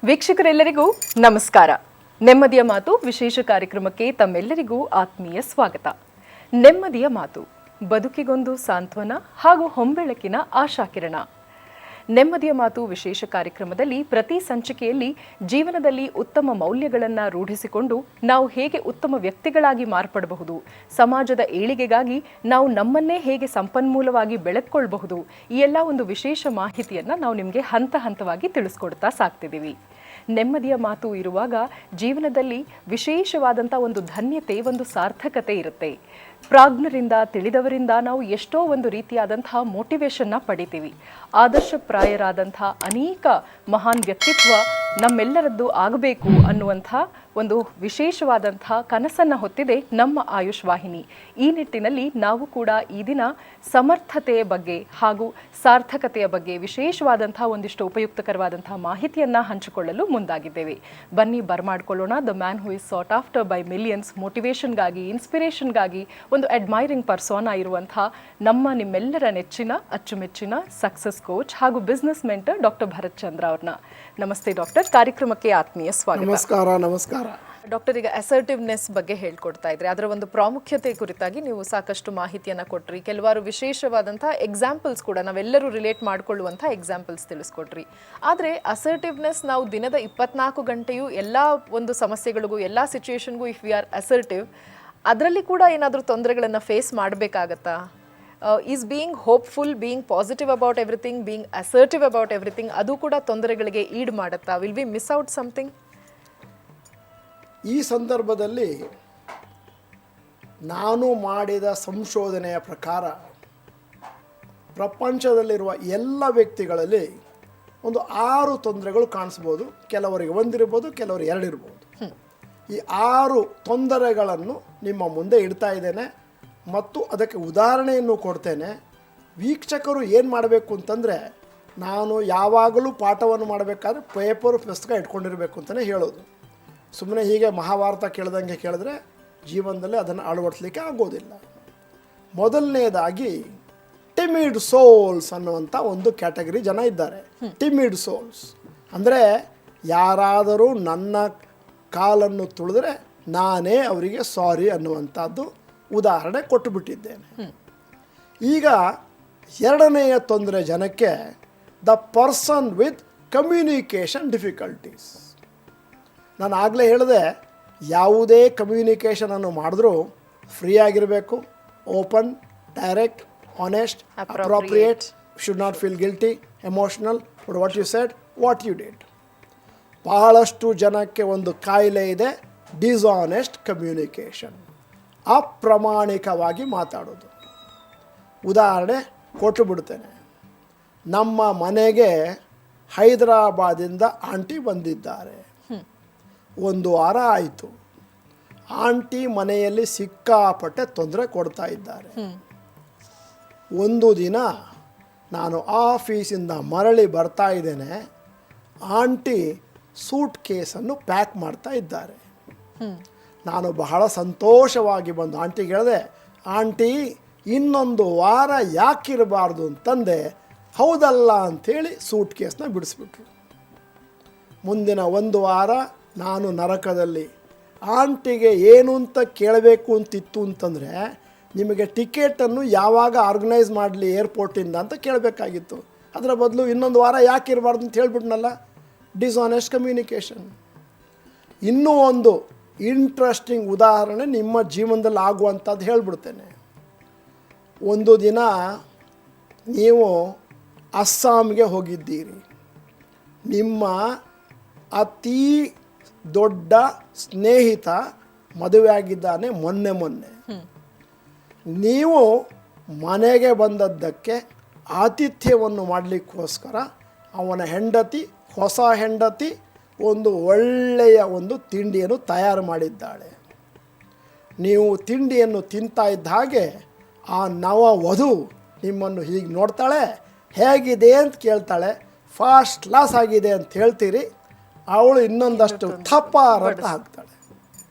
ವೀಕ್ಷಕರೆಲ್ಲರಿಗೂ ನಮಸ್ಕಾರ. ನೆಮ್ಮದಿಯ ಮಾತು ವಿಶೇಷ ಕಾರ್ಯಕ್ರಮಕ್ಕೆ ತಮ್ಮೆಲ್ಲರಿಗೂ ಆತ್ಮೀಯ ಸ್ವಾಗತ. ನೆಮ್ಮದಿಯ ಮಾತು ಬದುಕಿಗೊಂದು ಸಾಂತ್ವನ ಹಾಗೂ ಹೊಂಬೆಳಕಿನ ಆಶಾಕಿರಣ. ನೆಮ್ಮದಿಯ ಮಾತು ವಿಶೇಷ ಕಾರ್ಯಕ್ರಮದಲ್ಲಿ ಪ್ರತಿ ಸಂಚಿಕೆಯಲ್ಲಿ ಜೀವನದಲ್ಲಿ ಉತ್ತಮ ಮೌಲ್ಯಗಳನ್ನು ರೂಢಿಸಿಕೊಂಡು ನಾವು ಹೇಗೆ ಉತ್ತಮ ವ್ಯಕ್ತಿಗಳಾಗಿ ಮಾರ್ಪಡಬಹುದು, ಸಮಾಜದ ಏಳಿಗೆಗಾಗಿ ನಾವು ನಮ್ಮನ್ನೇ ಹೇಗೆ ಸಂಪನ್ಮೂಲವಾಗಿ ಬೆಳೆದುಕೊಳ್ಳಬಹುದು, ಈ ಎಲ್ಲ ಒಂದು ವಿಶೇಷ ಮಾಹಿತಿಯನ್ನು ನಾವು ನಿಮಗೆ ಹಂತ ಹಂತವಾಗಿ ತಿಳಿಸ್ಕೊಡ್ತಾ ಸಾಕ್ತಿದ್ದೀವಿ. ನೆಮ್ಮದಿಯ ಮಾತು ಇರುವಾಗ ಜೀವನದಲ್ಲಿ ವಿಶೇಷವಾದಂಥ ಒಂದು ಧನ್ಯತೆ, ಒಂದು ಸಾರ್ಥಕತೆ ಇರುತ್ತೆ. ಪ್ರಾಜ್ಞರಿಂದ, ತಿಳಿದವರಿಂದ ನಾವು ಎಷ್ಟೋ ಒಂದು ರೀತಿಯಾದಂತಹ ಮೋಟಿವೇಶನ್ನ ಪಡಿತೀವಿ. ಆದರ್ಶಪ್ರಾಯರಾದಂಥ ಅನೇಕ ಮಹಾನ್ ವ್ಯಕ್ತಿತ್ವ ನಮ್ಮೆಲ್ಲರದ್ದು ಆಗಬೇಕು ಅನ್ನುವಂಥ ಒಂದು ವಿಶೇಷವಾದಂಥ ಕನಸನ್ನು ಹೊತ್ತಿದೆ ನಮ್ಮ ಆಯುಷ್ ವಾಹಿನಿ. ಈ ನಿಟ್ಟಿನಲ್ಲಿ ನಾವು ಕೂಡ ಈ ದಿನ ಸಮರ್ಥತೆಯ ಬಗ್ಗೆ ಹಾಗೂ ಸಾರ್ಥಕತೆಯ ಬಗ್ಗೆ ವಿಶೇಷವಾದಂಥ ಒಂದಿಷ್ಟು ಉಪಯುಕ್ತಕರವಾದಂಥ ಮಾಹಿತಿಯನ್ನು ಹಂಚಿಕೊಳ್ಳಲು ಮುಂದಾಗಿದ್ದೇವೆ. ಬನ್ನಿ ಬರಮಾಡ್ಕೊಳ್ಳೋಣ. The man who is sought after by millions, ಮೋಟಿವೇಶನ್ಗಾಗಿ, ಇನ್ಸ್ಪಿರೇಷನ್ಗಾಗಿ ಒಂದು ಅಡ್ಮೈರಿಂಗ್ ಪರ್ಸೋನಾ ಇರುವಂಥ ನಿಮ್ಮೆಲ್ಲರ ನೆಚ್ಚಿನ ಅಚ್ಚುಮೆಚ್ಚಿನ ಸಕ್ಸಸ್ ಕೋಚ್ ಹಾಗೂ business mentor doctor Bharath Chandra ಅವ್ರನ್ನ. ನಮಸ್ತೆ ಡಾಕ್ಟರ್, ಕಾರ್ಯಕ್ರಮಕ್ಕೆ ಆತ್ಮೀಯ ಸ್ವಾಗತ. ನಮಸ್ಕಾರ ಡಾಕ್ಟರ್. ಈಗ ಅಸರ್ಟಿವ್ನೆಸ್ ಬಗ್ಗೆ ಹೇಳ್ಕೊಡ್ತಾ ಇದ್ರಿ, ಅದರ ಒಂದು ಪ್ರಾಮುಖ್ಯತೆ ಕುರಿತಾಗಿ ನೀವು ಸಾಕಷ್ಟು ಮಾಹಿತಿಯನ್ನು ಕೊಟ್ರಿ. ಕೆಲವಾರು ವಿಶೇಷವಾದಂಥ ಎಕ್ಸಾಂಪಲ್ಸ್ ಕೂಡ ನಾವೆಲ್ಲರೂ ರಿಲೇಟ್ ಮಾಡಿಕೊಳ್ಳುವಂಥ ಎಕ್ಸಾಂಪಲ್ಸ್ ತಿಳಿಸ್ಕೊಟ್ರಿ. ಆದರೆ ಅಸರ್ಟಿವ್ನೆಸ್ ನಾವು ದಿನದ 24 ಗಂಟೆಯೂ ಎಲ್ಲ ಒಂದು ಸಮಸ್ಯೆಗಳಿಗೂ, ಎಲ್ಲ ಸಿಚುವೇಶನ್ಗೂ ಇಫ್ ವಿ ಆರ್ ಅಸರ್ಟಿವ್, ಅದರಲ್ಲಿ ಕೂಡ ಏನಾದರೂ ತೊಂದರೆಗಳನ್ನು ಫೇಸ್ ಮಾಡಬೇಕಾಗತ್ತಾ? Is being hopeful, being positive about everything, being assertive about everything, ಅದು ಕೂಡ ತೊಂದರೆಗಳಿಗೆ ಈಡ್ ಮಾಡುತ್ತಾ? Will we miss out something? ಈ ಸಂದರ್ಭದಲ್ಲಿ ನಾನು ಮಾಡಿದ ಸಂಶೋಧನೆಯ ಪ್ರಕಾರ ಪ್ರಪಂಚದಲ್ಲಿರುವ ಎಲ್ಲ ವ್ಯಕ್ತಿಗಳಲ್ಲಿ ಒಂದು 6 ತೊಂದರೆಗಳು ಕಾಣಿಸ್ಬೋದು. ಕೆಲವರಿಗೆ ಒಂದಿರ್ಬೋದು, ಕೆಲವರಿಗೆ 2 ಇರ್ಬೋದು. ಈ 6 ತೊಂದರೆಗಳನ್ನು ನಿಮ್ಮ ಮುಂದೆ ಇಡ್ತಾ ಇದ್ದೇನೆ ಮತ್ತು ಅದಕ್ಕೆ ಉದಾಹರಣೆಯನ್ನು ಕೊಡ್ತೇನೆ. ವೀಕ್ಷಕರು ಏನು ಮಾಡಬೇಕು ಅಂತಂದರೆ, ನಾನು ಯಾವಾಗಲೂ ಪಾಠವನ್ನು ಮಾಡಬೇಕಾದ್ರೆ ಪೇಪರು ಪುಸ್ತಕ ಇಟ್ಕೊಂಡಿರಬೇಕು ಅಂತಲೇ ಹೇಳೋದು. ಸುಮ್ಮನೆ ಹೀಗೆ ಮಹಾಭಾರತ ಕೇಳ್ದಂಗೆ ಕೇಳಿದ್ರೆ ಜೀವನದಲ್ಲಿ ಅದನ್ನು ಅಳವಡಿಸ್ಲಿಕ್ಕೆ ಆಗೋದಿಲ್ಲ. ಮೊದಲನೇದಾಗಿ ಟಿಮಿಡ್ ಸೋಲ್ಸ್ ಅನ್ನುವಂಥ ಒಂದು ಕ್ಯಾಟಗರಿ ಜನ ಇದ್ದಾರೆ. ಟಿಮಿಡ್ ಸೋಲ್ಸ್ ಅಂದರೆ ಯಾರಾದರೂ ನನ್ನ ಕಾಲನ್ನು ತುಳಿದ್ರೆ ನಾನೇ ಅವರಿಗೆ ಸಾರಿ ಅನ್ನುವಂಥದ್ದು ಉದಾಹರಣೆ ಕೊಟ್ಟುಬಿಟ್ಟಿದ್ದೇನೆ. ಈಗ ಎರಡನೆಯ ತೊಂದರೆ ಜನಕ್ಕೆ the person with communication difficulties. ನಾನು ಆಗಲೇ ಹೇಳಿದೆ, ಯಾವುದೇ ಕಮ್ಯುನಿಕೇಷನನ್ನು ಮಾಡಿದ್ರೂ ಫ್ರೀ ಆಗಿರಬೇಕು, open, direct, honest, appropriate, should not feel guilty, emotional, what you said, what you did. ಬಹಳಷ್ಟು ಜನಕ್ಕೆ ಒಂದು ಕಾಯಿಲೆ ಇದೆ, ಡಿಸಾನೆಸ್ಟ್ ಕಮ್ಯುನಿಕೇಷನ್, ಅಪ್ರಾಮಾಣಿಕವಾಗಿ ಮಾತಾಡೋದು. ಉದಾಹರಣೆ ಕೊಟ್ಟು ಬಿಡ್ತೇನೆ. ನಮ್ಮ ಮನೆಗೆ ಹೈದರಾಬಾದಿಂದ ಆಂಟಿ ಬಂದಿದ್ದಾರೆ. 1 ವಾರ ಆಯಿತು. ಆಂಟಿ ಮನೆಯಲ್ಲಿ ಸಿಕ್ಕಾಪಟ್ಟೆ ತೊಂದರೆ ಕೊಡ್ತಾ ಇದ್ದಾರೆ. ಒಂದು ದಿನ ನಾನು ಆಫೀಸಿಂದ ಮರಳಿ ಬರ್ತಾ ಇದ್ದೇನೆ, ಆಂಟಿ ಸೂಟ್ ಕೇಸನ್ನು ಪ್ಯಾಕ್ ಮಾಡ್ತಾ ಇದ್ದಾರೆ. ನಾನು ಬಹಳ ಸಂತೋಷವಾಗಿ ಬಂದು ಆಂಟಿಗೆ ಹೇಳಿದೆ, ಆಂಟಿ ಇನ್ನೊಂದು ವಾರ ಯಾಕಿರಬಾರ್ದು ಅಂತಂದೆ. ಹೌದಲ್ಲ ಅಂಥೇಳಿ ಸೂಟ್ ಕೇಸನ್ನ ಬಿಡಿಸ್ಬಿಟ್ರು. ಮುಂದಿನ 1 ವಾರ ನಾನು ನರಕದಲ್ಲಿ. ಆಂಟಿಗೆ ಏನು ಅಂತ ಕೇಳಬೇಕು ಅಂತಿತ್ತು ಅಂತಂದರೆ, ನಿಮಗೆ ಟಿಕೆಟನ್ನು ಯಾವಾಗ ಆರ್ಗನೈಸ್ ಮಾಡಲಿ ಏರ್ಪೋರ್ಟಿಂದ ಅಂತ ಕೇಳಬೇಕಾಗಿತ್ತು. ಅದರ ಬದಲು ಇನ್ನೊಂದು ವಾರ ಯಾಕೆ ಇರಬಾರ್ದು ಅಂತ ಹೇಳ್ಬಿಟ್ನಲ್ಲ. Dishonest communication. ಇನ್ನೂ ಒಂದು ಇಂಟ್ರೆಸ್ಟಿಂಗ್ ಉದಾಹರಣೆ ನಿಮ್ಮ ಜೀವನದಲ್ಲಿ ಆಗುವಂಥದ್ದು ಹೇಳ್ಬಿಡ್ತೇನೆ. ಒಂದು ದಿನ ನೀವು ಅಸ್ಸಾಂಗೆ ಹೋಗಿದ್ದೀರಿ. ನಿಮ್ಮ ಅತೀ ದೊಡ್ಡ ಸ್ನೇಹಿತ ಮದುವೆ ಆಗಿದ್ದಾನೆ ಮೊನ್ನೆ. ನೀವು ಮನೆಗೆ ಬಂದದ್ದಕ್ಕೆ ಆತಿಥ್ಯವನ್ನು ಮಾಡಲಿಕ್ಕೋಸ್ಕರ ಅವನ ಹೆಂಡತಿ, ಹೊಸ ಹೆಂಡತಿ, ಒಂದು ಒಳ್ಳೆಯ ಒಂದು ತಿಂಡಿಯನ್ನು ತಯಾರು ಮಾಡಿದ್ದಾಳೆ. ನೀವು ತಿಂಡಿಯನ್ನು ತಿಂತಾ ಇದ್ದ ಹಾಗೆ ಆ ನವ ವಧು ನಿಮ್ಮನ್ನು ಹೀಗೆ ನೋಡ್ತಾಳೆ, ಹೇಗಿದೆ ಅಂತ ಕೇಳ್ತಾಳೆ. ಫಸ್ಟ್ ಕ್ಲಾಸ್ ಆಗಿದೆ ಅಂತ ಹೇಳ್ತೀರಿ, ಅವಳು ಇನ್ನೊಂದಷ್ಟು ಥಪ್ಪಾರ ಅಂತ ಹಾಕ್ತಾಳೆ.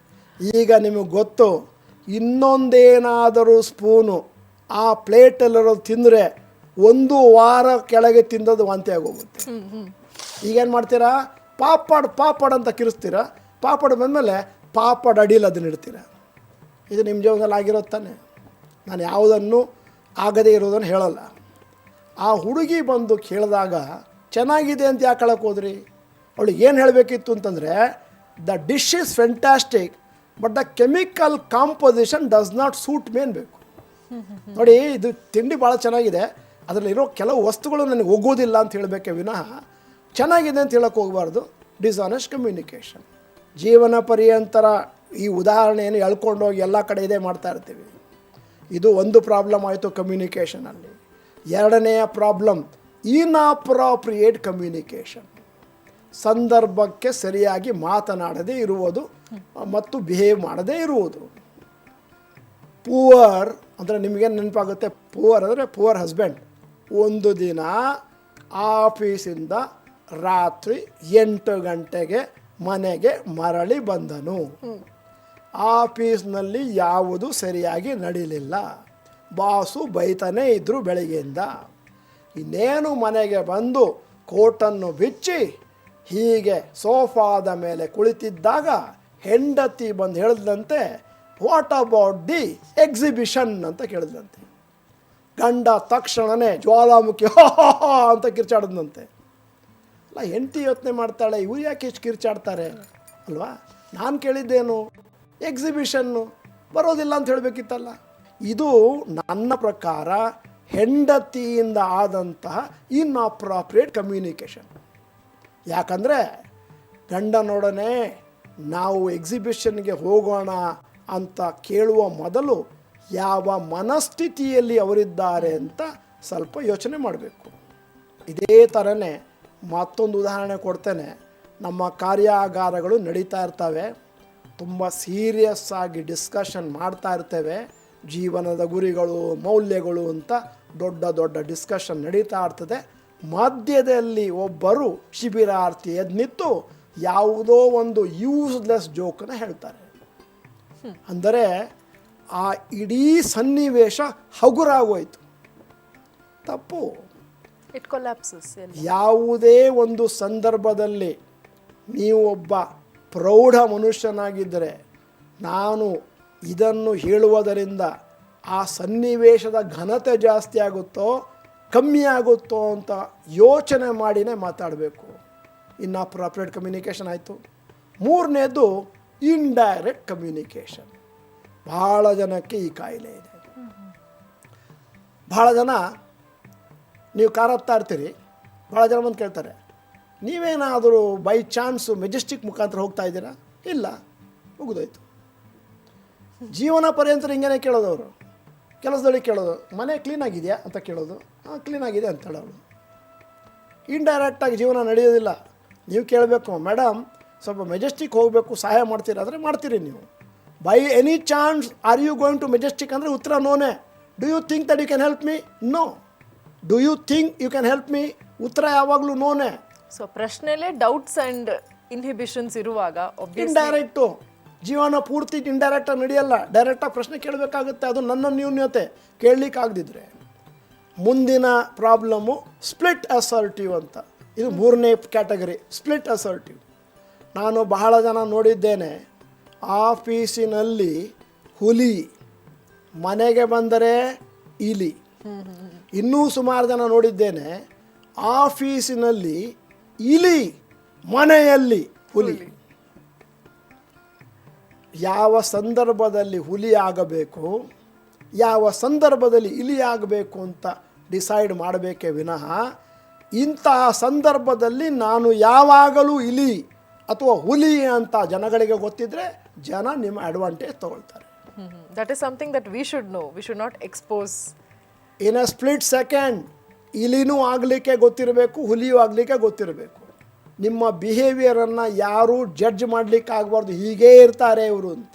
ಈಗ ನಿಮಗೆ ಗೊತ್ತು, ಇನ್ನೊಂದೇನಾದರೂ ಸ್ಪೂನು ಆ ಪ್ಲೇಟಲ್ಲಿರೋದು ತಿಂದರೆ 1 ವಾರ ಕೆಳಗೆ ತಿಂದದ್ದು ವಾಂತಿ ಆಗೋಗುತ್ತೆ. ಈಗೇನು ಮಾಡ್ತೀರಾ, ಪಾಪಡ್ ಅಂತ ಕಿರಿಸ್ತೀರ, ಪಾಪಡ್ ಬಂದಮೇಲೆ ಪಾಪಡ್ ಅಡಿಯಲ್ಲಿ ಅದನ್ನ ಇಡ್ತೀರ. ಇದು ನಿಮ್ಮ ಜೀವನದಲ್ಲಿ ಆಗಿರೋದು ತಾನೆ. ನಾನು ಯಾವುದನ್ನು ಆಗದೇ ಇರೋದನ್ನು ಹೇಳಲ್ಲ. ಆ ಹುಡುಗಿ ಬಂದು ಕೇಳಿದಾಗ ಚೆನ್ನಾಗಿದೆ ಅಂತ ಯಾಕೆ ಹೇಳಕ್ಕೆ ಹೋದ್ರಿ? ಅವಳಿಗೆ ಏನು ಹೇಳಬೇಕಿತ್ತು ಅಂತಂದರೆ, the dish is fantastic but the chemical composition does not suit me ಅನ್ಬೇಕು. ನೋಡಿ, ಇದು ತಿಂಡಿ ಭಾಳ ಚೆನ್ನಾಗಿದೆ, ಅದರಲ್ಲಿರೋ ಕೆಲವು ವಸ್ತುಗಳು ನನಗೆ ಹೋಗೋದಿಲ್ಲ ಅಂತ ಹೇಳಬೇಕೆ ವಿನಃ ಚೆನ್ನಾಗಿದೆ ಅಂತ ಹೇಳಕ್ಕೆ ಹೋಗಬಾರ್ದು. Dishonest communication. ಜೀವನ ಪರ್ಯಂತರ ಈ ಉದಾಹರಣೆಯನ್ನು ಎಳ್ಕೊಂಡೋಗಿ ಎಲ್ಲ ಕಡೆ ಇದೇ ಮಾಡ್ತಾ ಇರ್ತೀವಿ. ಇದು ಒಂದು ಪ್ರಾಬ್ಲಮ್ ಆಯಿತು ಕಮ್ಯುನಿಕೇಷನಲ್ಲಿ. ಎರಡನೆಯ ಪ್ರಾಬ್ಲಮ್ ಇನ್ಅಪ್ರಾಪ್ರಿಯೇಟ್ ಕಮ್ಯುನಿಕೇಷನ್. ಸಂದರ್ಭಕ್ಕೆ ಸರಿಯಾಗಿ ಮಾತನಾಡದೇ ಇರುವುದು ಮತ್ತು ಬಿಹೇವ್ ಮಾಡದೇ ಇರುವುದು. ಪೂವರ್ ಅಂದರೆ ನಿಮಗೇನು ನೆನಪಾಗುತ್ತೆ? ಪೂವರ್ ಅಂದರೆ ಪೂವರ್ ಹಸ್ಬೆಂಡ್. ಒಂದು ದಿನ ಆಫೀಸಿಂದ ರಾತ್ರಿ 8 ಗಂಟೆಗೆ ಮನೆಗೆ ಮರಳಿ ಬಂದನು. ಆಫೀಸ್ನಲ್ಲಿ ಯಾವುದು ಸರಿಯಾಗಿ ನಡೀಲಿಲ್ಲ. ಬಾಸು ಬೈತಾನೇ ಇದ್ದರು ಬೆಳಗ್ಗೆಯಿಂದ. ಇನ್ನೇನು ಮನೆಗೆ ಬಂದು ಕೋಟನ್ನು ಬಿಚ್ಚಿ ಹೀಗೆ ಸೋಫಾದ ಮೇಲೆ ಕುಳಿತಿದ್ದಾಗ ಹೆಂಡತಿ ಬಂದು ಹೇಳಿದಂತೆ, ವಾಟ್ ಅಬೌಟ್ ದಿ ಎಕ್ಸಿಬಿಷನ್ ಅಂತ ಕೇಳಿದಂತೆ. ಗಂಡ ತಕ್ಷಣವೇ ಜ್ವಾಲಾಮುಖಿ ಅಂತ ಕಿರ್ಚಾಡಿದಂತೆ. ಅಲ್ಲ, ಹೆಂಡತಿ ಯೋಚನೆ ಮಾಡ್ತಾಳೆ, ಇವ್ರು ಯಾಕೆ ಇಷ್ಟು ಕಿರ್ಚಾಡ್ತಾರೆ ಅಲ್ವಾ? ನಾನು ಕೇಳಿದ್ದೇನು, ಎಕ್ಸಿಬಿಷನ್ನು ಬರೋದಿಲ್ಲ ಅಂತ ಹೇಳಬೇಕಿತ್ತಲ್ಲ. ಇದು ನನ್ನ ಪ್ರಕಾರ ಹೆಂಡತಿಯಿಂದ ಆದಂತಹ ಇನ್ಅಪ್ರಾಪ್ರಿಯೇಟ್ ಕಮ್ಯುನಿಕೇಷನ್. ಯಾಕಂದರೆ ಗಂಡನೊಡನೆ ನಾವು ಎಕ್ಸಿಬಿಷನ್ಗೆ ಹೋಗೋಣ ಅಂತ ಕೇಳುವ ಮೊದಲು ಯಾವ ಮನಸ್ಥಿತಿಯಲ್ಲಿ ಅವರಿದ್ದಾರೆ ಅಂತ ಸ್ವಲ್ಪ ಯೋಚನೆ ಮಾಡಬೇಕು. ಇದೇ ಥರನೇ ಮತ್ತೊಂದು ಉದಾಹರಣೆ ಕೊಡ್ತೇನೆ. ನಮ್ಮ ಕಾರ್ಯಾಗಾರಗಳು ನಡೀತಾ ಇರ್ತವೆ, ತುಂಬ ಸೀರಿಯಸ್ ಆಗಿ ಡಿಸ್ಕಷನ್ ಮಾಡ್ತಾ ಇರ್ತೇವೆ. ಜೀವನದ ಗುರಿಗಳು, ಮೌಲ್ಯಗಳು ಅಂತ ದೊಡ್ಡ ದೊಡ್ಡ ಡಿಸ್ಕಷನ್ ನಡೀತಾ ಇರ್ತದೆ. ಮಧ್ಯದಲ್ಲಿ ಒಬ್ಬರು ಶಿಬಿರಾರ್ಥಿ ಎದ್ನಿತ್ತು ಯಾವುದೋ ಒಂದು ಯೂಸ್ಲೆಸ್ ಜೋಕನ್ನು ಹೇಳ್ತಾರೆ. ಅಂದರೆ ಆ ಇಡೀ ಸನ್ನಿವೇಶ ಹಗುರಾಗೋಯ್ತು. ತಪ್ಪು. ಇಟ್ ಕೊಲ್ಯಾಪ್ಸಸ್. ಯಾವುದೇ ಒಂದು ಸಂದರ್ಭದಲ್ಲಿ ನೀವು ಒಬ್ಬ ಪ್ರೌಢ ಮನುಷ್ಯನಾಗಿದ್ದರೆ ನಾನು ಇದನ್ನು ಹೇಳುವುದರಿಂದ ಆ ಸನ್ನಿವೇಶದ ಘನತೆ ಜಾಸ್ತಿ ಆಗುತ್ತೋ ಕಮ್ಮಿ ಆಗುತ್ತೋ ಅಂತ ಯೋಚನೆ ಮಾಡಿನೇ ಮಾತಾಡಬೇಕು. ಇನ್ಅಪ್ರಾಪ್ರಿಯೇಟ್ ಕಮ್ಯುನಿಕೇಷನ್ ಆಯಿತು. ಮೂರನೇದು ಇಂಡೈರೆಕ್ಟ್ ಕಮ್ಯುನಿಕೇಷನ್. ಭಾಳ ಜನಕ್ಕೆ ಈ ಕಾಯಿಲೆ ಇದೆ. ಭಾಳ ಜನ, ನೀವು ಕಾರ್ ಹತ್ತಾ ಇರ್ತೀರಿ, ಭಾಳ ಜನ ಬಂದು ಕೇಳ್ತಾರೆ, ನೀವೇನಾದರೂ ಬೈ ಚಾನ್ಸು ಮೆಜೆಸ್ಟಿಕ್ ಮುಖಾಂತರ ಹೋಗ್ತಾ ಇದ್ದೀರಾ? ಇಲ್ಲ, ಮುಗಿದೋಯ್ತು. ಜೀವನ ಪರ್ಯಂತರ ಹಿಂಗೇ ಕೇಳೋದು. ಅವರು ಕೆಲಸದೊಳಗೆ ಕೇಳೋದು, ಮನೆ ಕ್ಲೀನಾಗಿದೆಯಾ ಅಂತ ಕೇಳೋದು. ಹಾಂ, ಕ್ಲೀನಾಗಿದೆ ಅಂತ ಹೇಳೋದು. ಇಂಡೈರೆಕ್ಟಾಗಿ ಜೀವನ ನಡೆಯೋದಿಲ್ಲ. ನೀವು ಕೇಳಬೇಕು, ಮೇಡಮ್ ಸ್ವಲ್ಪ ಮೆಜೆಸ್ಟಿಕ್ ಹೋಗಬೇಕು, ಸಹಾಯ ಮಾಡ್ತೀರಾ ಅಂದರೆ ಮಾಡ್ತೀರಿ ನೀವು. By any chance are you going to Majestic ಅಂದರೆ ಉತ್ತರ ನೋನೇ. Do you think that you can help me? No. Do you think you can help me? ಉತ್ತರ ಯಾವಾಗಲೂ ನೋನೇ. ಸೊ ಪ್ರಶ್ನೆಲೇ ಡೌಟ್ಸ್ ಆ್ಯಂಡ್ ಇನ್ಹಿಬಿಷನ್ಸ್ ಇರುವಾಗ ಇಂಡೈರೆಕ್ಟು ಜೀವನ ಪೂರ್ತಿ ಇಂಡೈರೆಕ್ಟಾಗಿ ನಡೆಯಲ್ಲ. ಡೈರೆಕ್ಟಾಗಿ ಪ್ರಶ್ನೆ ಕೇಳಬೇಕಾಗುತ್ತೆ. ಅದು ನನ್ನ ನ್ಯೂನ್ಯತೆ, ಕೇಳಲಿಕ್ಕಾಗದಿದ್ರೆ. ಮುಂದಿನ ಪ್ರಾಬ್ಲಮ್ಮು ಸ್ಪ್ಲಿಟ್ ಅಸರ್ಟಿವ್ ಅಂತ. ಇದು ಮೂರನೇ ಕ್ಯಾಟಗರಿ, ಸ್ಪ್ಲಿಟ್ ಅಸರ್ಟಿವ್. ನಾನು ಬಹಳ ಜನ ನೋಡಿದ್ದೇನೆ, ಆಫೀಸಿನಲ್ಲಿ ಹುಲಿ, ಮನೆಗೆ ಬಂದರೆ ಇಲಿ. ಇನ್ನೂ ಸುಮಾರು ಜನ ನೋಡಿದ್ದೇನೆ, ಆಫೀಸಿನಲ್ಲಿ ಇಲಿ, ಮನೆಯಲ್ಲಿ ಹುಲಿ. ಯಾವ ಸಂದರ್ಭದಲ್ಲಿ ಹುಲಿ ಆಗಬೇಕು, ಯಾವ ಸಂದರ್ಭದಲ್ಲಿ ಇಲಿ ಆಗಬೇಕು ಅಂತ ಡಿಸೈಡ್ ಮಾಡಬೇಕೇ ವಿನಃ ಇಂತಹ ಸಂದರ್ಭದಲ್ಲಿ ನಾನು ಯಾವಾಗಲೂ ಇಲಿ ಅಥವಾ ಹುಲಿ ಅಂತ ಜನಗಳಿಗೆ ಗೊತ್ತಿದ್ರೆ ಜನ ನಿಮ್ಮ ಅಡ್ವಾಂಟೇಜ್ ತಗೊಳ್ತಾರೆ. That is something that we should know. We should not expose. In a split second ಇಲಿನೂ ಆಗಲಿಕ್ಕೆ ಗೊತ್ತಿರಬೇಕು, ಹುಲಿಯೂ ಆಗಲಿಕ್ಕೆ ಗೊತ್ತಿರಬೇಕು. ನಿಮ್ಮ ಬಿಹೇವಿಯರನ್ನು ಯಾರೂ ಜಡ್ಜ್ ಮಾಡಲಿಕ್ಕೆ ಆಗಬಾರ್ದು, ಹೀಗೇ ಇರ್ತಾರೆ ಇವರು ಅಂತ.